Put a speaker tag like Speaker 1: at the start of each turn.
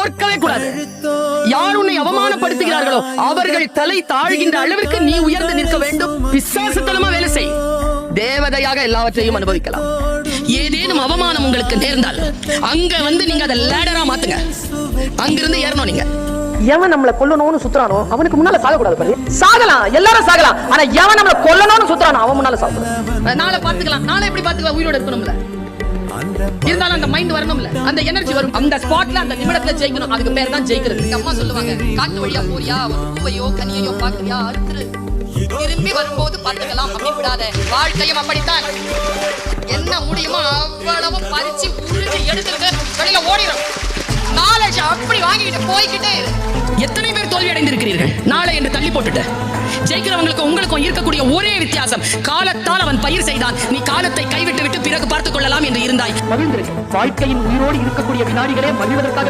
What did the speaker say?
Speaker 1: தோற்கவே கூடாது. யார் உன்னை அவமானப்படுத்துகிறார்களோ அவர்கள் தலை தாழ்கின்ற அளவிற்கு நீ உயர்ந்து நிற்க வேண்டும். பிசாசுத்தனமா வேலை செய். தேவதையாக எல்லாவற்றையும் அனுபவிக்கலாம். ஏதேனும் அவமானம் உங்களுக்கு நேர்ந்தால் அங்க வந்து நீங்க அதை லேடரா மாத்துங்க. அங்கிருந்து ஏறணும். நீங்க
Speaker 2: எவன் நம்மள கொல்லணும்னு சுத்துறானோ அவனுக்கு முன்னால சாகக்கூடாது பாரு. சாகலாம், எல்லாரும் சாகலாம். ஆனா எவன் நம்மள கொல்லணும்னு சுத்துறானோ அவன் முன்னால சாகக்கூடாது.
Speaker 1: நாளை பாத்துக்கலாம். நாளை எப்படி பாத்துக்கலாம்? உயிரோட இருக்கணும்ல. இருந்தாலும் அந்த மைண்ட் வரணும்ல, அந்த எனர்ஜி வரும். அந்த ஸ்பாட்ல அந்த நிமிடத்துல ஜெயிக்கணும். அதுக்கு பேர் தான் ஜெயிக்கிறது. அம்மா சொல்லுவாங்க, காட்டு வழியா போறியா, ஒரு பூவையோ கனியையோ பாக்குறியா, அறுத்துரு, திரும்பி வரும்போது பார்த்துக்கலாம் அப்படி விடாத. வாழ்க்கையும் அப்படித்தான். என்ன முடியுமோ அவ்வளவு பறிச்சு உருட்டி எடுத்துட்டு வெளியில ஓடிடும். நாலேஜ் அப்படி வாங்கிட்டு போய்கிட்டே. எத்தனை பேர் தோல்வி அடைந்திருக்கிறீர்கள் நாளை என்று தள்ளி போட்டுட்டு? ஜெயிக்கிறவங்களுக்கு உங்களுக்கும் இருக்கக்கூடிய ஒரே வித்தியாசம், காலத்தால் அவன் பயிர் செய்தான், நீ காலத்தை கைவிட்டு விட்டு பிறகு பார்த்துக் கொள்ளலாம் என்று இருந்தாய்.
Speaker 2: மகிழ்ந்திருக்கு. வாழ்க்கையின் உயிரோடு இருக்கக்கூடிய வினாடிகளே மகிழ்வதற்காக